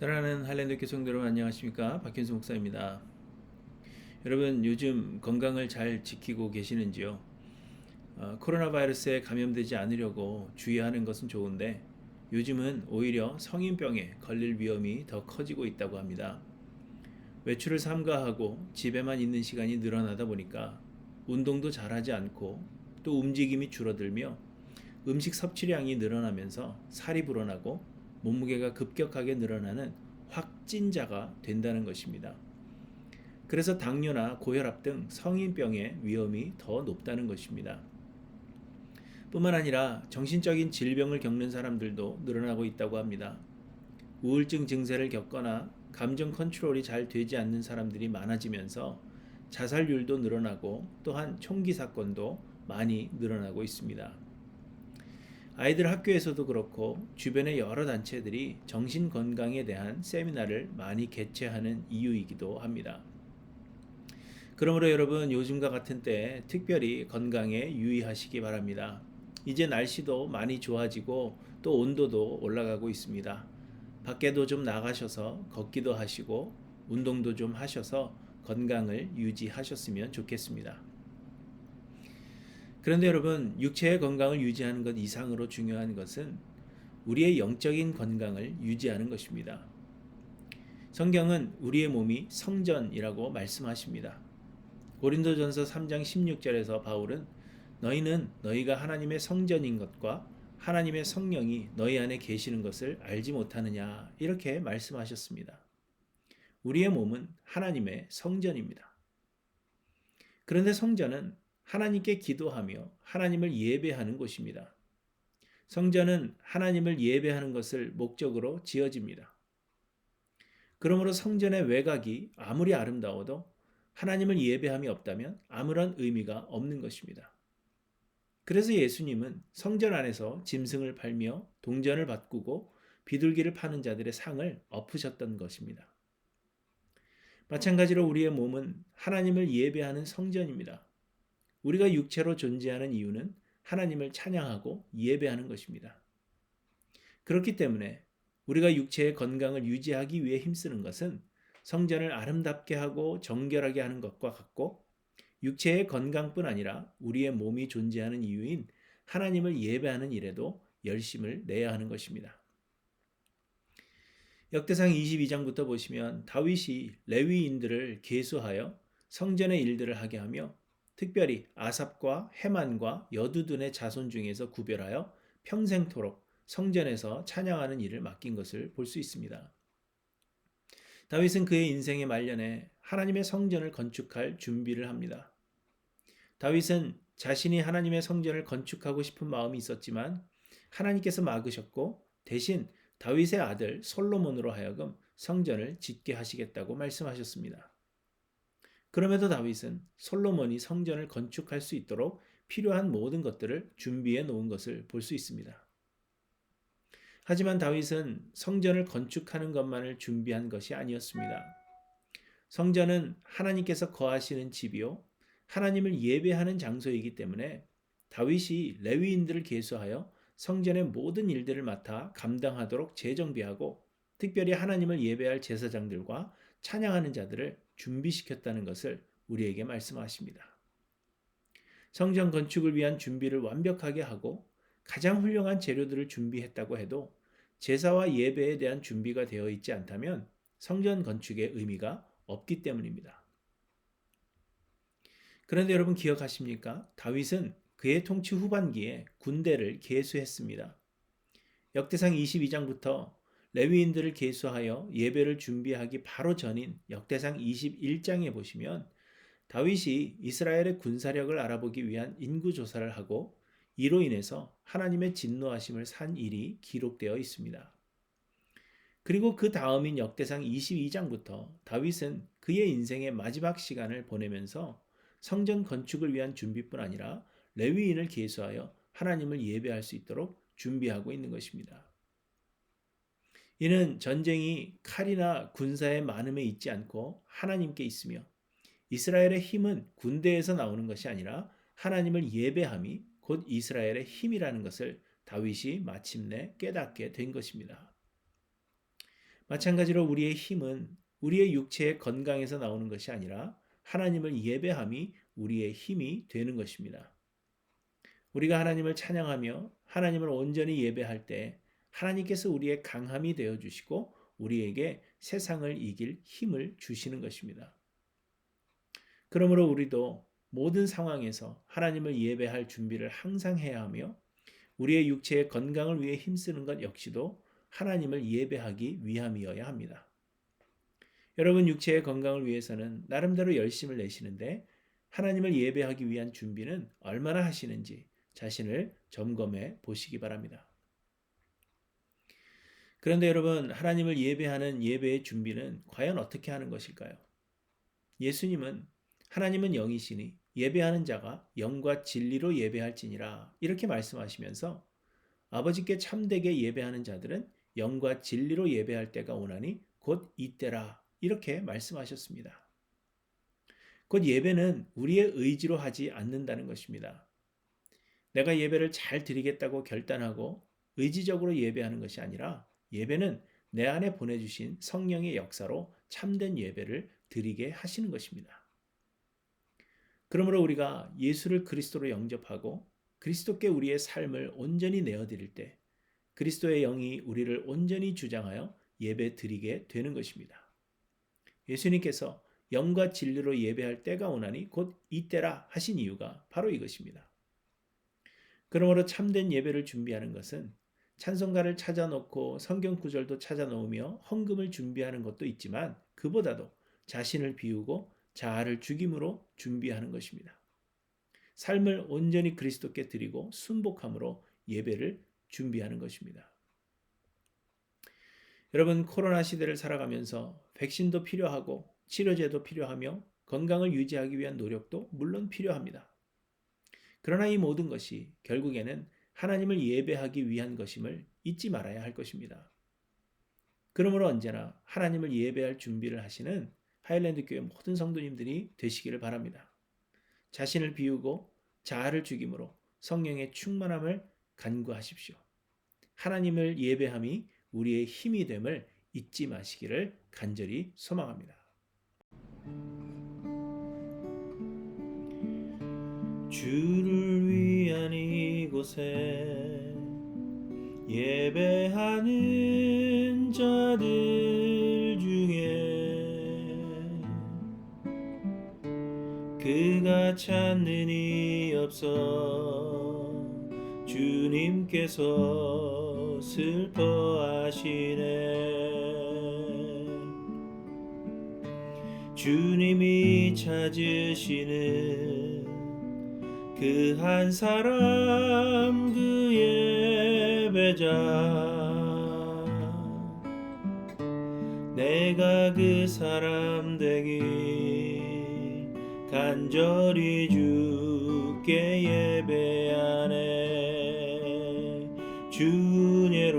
사랑하는 할랜드 교회 성도 여러분 안녕하십니까? 박현수 목사입니다. 여러분 요즘 건강을 잘 지키고 계시는지요? 코로나 바이러스에 감염되지 않으려고 주의하는 것은 좋은데 요즘은 오히려 성인병에 걸릴 위험이 더 커지고 있다고 합니다. 외출을 삼가하고 집에만 있는 시간이 늘어나다 보니까 운동도 잘하지 않고 또 움직임이 줄어들며 음식 섭취량이 늘어나면서 살이 불어나고 몸무게가 급격하게 늘어나는 확진자가 된다는 것입니다. 그래서 당뇨나 고혈압 등 성인병의 위험이 더 높다는 것입니다. 뿐만 아니라 정신적인 질병을 겪는 사람들도 늘어나고 있다고 합니다. 우울증 증세를 겪거나 감정 컨트롤이 잘 되지 않는 사람들이 많아지면서 자살률도 늘어나고 또한 총기 사건도 많이 늘어나고 있습니다. 아이들 학교에서도 그렇고 주변의 여러 단체들이 정신 건강에 대한 세미나를 많이 개최하는 이유이기도 합니다. 그러므로 여러분 요즘과 같은 때에 특별히 건강에 유의하시기 바랍니다. 이제 날씨도 많이 좋아지고 또 온도도 올라가고 있습니다. 밖에도 좀 나가셔서 걷기도 하시고 운동도 좀 하셔서 건강을 유지하셨으면 좋겠습니다. 그런데 여러분, 육체의 건강을 유지하는 것 이상으로 중요한 것은 우리의 영적인 건강을 유지하는 것입니다. 성경은 우리의 몸이 성전이라고 말씀하십니다. 고린도전서 3장 16절에서 바울은 너희는 너희가 하나님의 성전인 것과 하나님의 성령이 너희 안에 계시는 것을 알지 못하느냐 이렇게 말씀하셨습니다. 우리의 몸은 하나님의 성전입니다. 그런데 성전은 하나님께 기도하며 하나님을 예배하는 곳입니다. 성전은 하나님을 예배하는 것을 목적으로 지어집니다. 그러므로 성전의 외곽이 아무리 아름다워도 하나님을 예배함이 없다면 아무런 의미가 없는 것입니다. 그래서 예수님은 성전 안에서 짐승을 팔며 동전을 바꾸고 비둘기를 파는 자들의 상을 엎으셨던 것입니다. 마찬가지로 우리의 몸은 하나님을 예배하는 성전입니다. 우리가 육체로 존재하는 이유는 하나님을 찬양하고 예배하는 것입니다. 그렇기 때문에 우리가 육체의 건강을 유지하기 위해 힘쓰는 것은 성전을 아름답게 하고 정결하게 하는 것과 같고 육체의 건강뿐 아니라 우리의 몸이 존재하는 이유인 하나님을 예배하는 일에도 열심을 내야 하는 것입니다. 역대상 22장부터 보시면 다윗이 레위인들을 계수하여 성전의 일들을 하게 하며 특별히 아삽과 헤만과 여두둔의 자손 중에서 구별하여 평생토록 성전에서 찬양하는 일을 맡긴 것을 볼 수 있습니다. 다윗은 그의 인생의 말년에 하나님의 성전을 건축할 준비를 합니다. 다윗은 자신이 하나님의 성전을 건축하고 싶은 마음이 있었지만 하나님께서 막으셨고 대신 다윗의 아들 솔로몬으로 하여금 성전을 짓게 하시겠다고 말씀하셨습니다. 그럼에도 다윗은 솔로몬이 성전을 건축할 수 있도록 필요한 모든 것들을 준비해 놓은 것을 볼 수 있습니다. 하지만 다윗은 성전을 건축하는 것만을 준비한 것이 아니었습니다. 성전은 하나님께서 거하시는 집이요 하나님을 예배하는 장소이기 때문에 다윗이 레위인들을 계수하여 성전의 모든 일들을 맡아 감당하도록 재정비하고 특별히 하나님을 예배할 제사장들과 찬양하는 자들을 준비시켰다는 것을 우리에게 말씀하십니다. 성전 건축을 위한 준비를 완벽하게 하고 가장 훌륭한 재료들을 준비했다고 해도 제사와 예배에 대한 준비가 되어 있지 않다면 성전 건축의 의미가 없기 때문입니다. 그런데 여러분 기억하십니까? 다윗은 그의 통치 후반기에 군대를 계수했습니다. 역대상 22장부터 레위인들을 계수하여 예배를 준비하기 바로 전인 역대상 21장에 보시면 다윗이 이스라엘의 군사력을 알아보기 위한 인구조사를 하고 이로 인해서 하나님의 진노하심을 산 일이 기록되어 있습니다. 그리고 그 다음인 역대상 22장부터 다윗은 그의 인생의 마지막 시간을 보내면서 성전 건축을 위한 준비뿐 아니라 레위인을 계수하여 하나님을 예배할 수 있도록 준비하고 있는 것입니다. 이는 전쟁이 칼이나 군사의 많음에 있지 않고 하나님께 있으며 이스라엘의 힘은 군대에서 나오는 것이 아니라 하나님을 예배함이 곧 이스라엘의 힘이라는 것을 다윗이 마침내 깨닫게 된 것입니다. 마찬가지로 우리의 힘은 우리의 육체의 건강에서 나오는 것이 아니라 하나님을 예배함이 우리의 힘이 되는 것입니다. 우리가 하나님을 찬양하며 하나님을 온전히 예배할 때 하나님께서 우리의 강함이 되어 주시고 우리에게 세상을 이길 힘을 주시는 것입니다. 그러므로 우리도 모든 상황에서 하나님을 예배할 준비를 항상 해야 하며 우리의 육체의 건강을 위해 힘쓰는 것 역시도 하나님을 예배하기 위함이어야 합니다. 여러분, 육체의 건강을 위해서는 나름대로 열심을 내시는데 하나님을 예배하기 위한 준비는 얼마나 하시는지 자신을 점검해 보시기 바랍니다. 그런데 여러분, 하나님을 예배하는 예배의 준비는 과연 어떻게 하는 것일까요? 예수님은 하나님은 영이시니 예배하는 자가 영과 진리로 예배할지니라 이렇게 말씀하시면서 아버지께 참되게 예배하는 자들은 영과 진리로 예배할 때가 오나니 곧 이때라 이렇게 말씀하셨습니다. 곧 예배는 우리의 의지로 하지 않는다는 것입니다. 내가 예배를 잘 드리겠다고 결단하고 의지적으로 예배하는 것이 아니라 예배는 내 안에 보내주신 성령의 역사로 참된 예배를 드리게 하시는 것입니다. 그러므로 우리가 예수를 그리스도로 영접하고 그리스도께 우리의 삶을 온전히 내어드릴 때 그리스도의 영이 우리를 온전히 주장하여 예배 드리게 되는 것입니다. 예수님께서 영과 진리로 예배할 때가 오나니 곧 이때라 하신 이유가 바로 이것입니다. 그러므로 참된 예배를 준비하는 것은 찬송가를 찾아놓고 성경 구절도 찾아놓으며 헌금을 준비하는 것도 있지만 그보다도 자신을 비우고 자아를 죽임으로 준비하는 것입니다. 삶을 온전히 그리스도께 드리고 순복함으로 예배를 준비하는 것입니다. 여러분, 코로나 시대를 살아가면서 백신도 필요하고 치료제도 필요하며 건강을 유지하기 위한 노력도 물론 필요합니다. 그러나 이 모든 것이 결국에는 하나님을 예배하기 위한 것임을 잊지 말아야 할 것입니다. 그러므로 언제나 하나님을 예배할 준비를 하시는 하일랜드 교회 모든 성도님들이 되시기를 바랍니다. 자신을 비우고 자아를 죽임으로 성령의 충만함을 간구하십시오. 하나님을 예배함이 우리의 힘이 됨을 잊지 마시기를 간절히 소망합니다. 주를 위한 이곳에 예배하는 자들 중에 그가 찾는 이 없어 주님께서 슬퍼하시네. 주님이 찾으시는 그 한 사람 그 예배자 내가 그 사람 되기 간절히 주께 예배하네. 주은혜로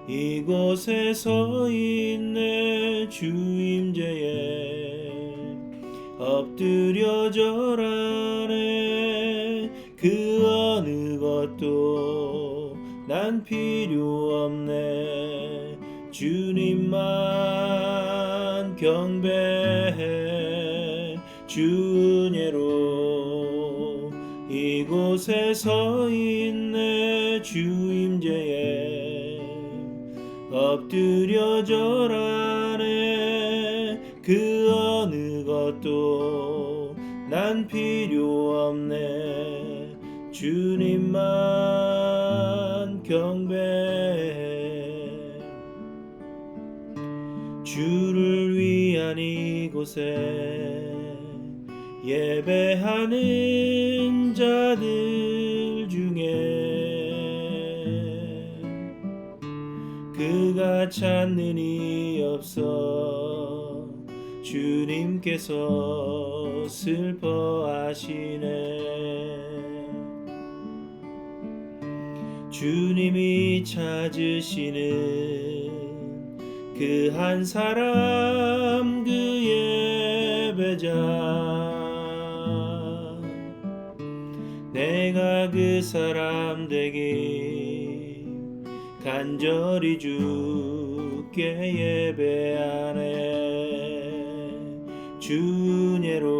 이곳에 서 있네. 주 임재에 엎드려 절하네. 그 어느 것도 난 필요 없네. 주님만 경배해. 주 은혜로 이곳에 서 있네. 주 임재에 엎드려 절하네. 그 어느 것도 난 필요 없네. 주님만 경배해. 주를 위한 이곳에 예배하는 자들 중에 그가 찾는 이 없어 주님께서 슬퍼하시네. 주님이 찾으시는 그 한 사람 그 예배자 내가 그 사람 되기 간절히 주께 예배하네. 주님으로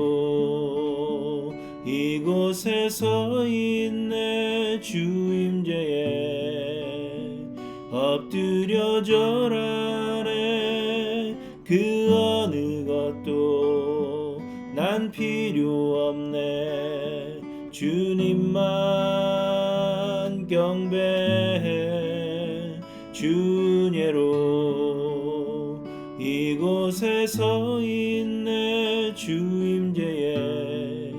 이곳에 서 있네. 주 임재에 엎드려 절하네. 그 어느 것도 난 필요 없네. 주님만 경배해. 주님으로 이곳에 서 있네. 주 임재에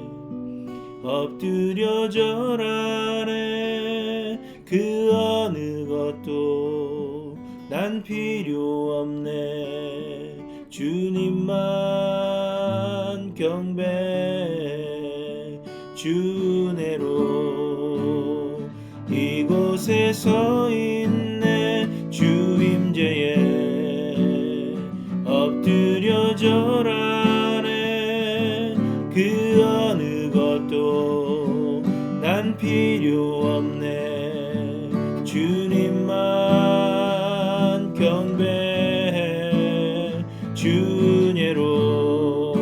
엎드려 절하네. 그 어느 것도 난 필요 없네. 주님만 경배해. 주내로 이곳에 서 있네. 주 임재에 엎드려 절하네. 그 어느 것도 난 필요 없네. 주님만 경배해. 주내로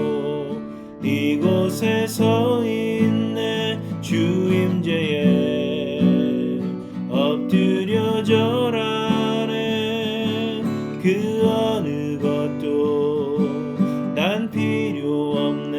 이곳에 서 있네. 주 임재에 엎드려 절하네. 그 어느 것도 난 필요 없네.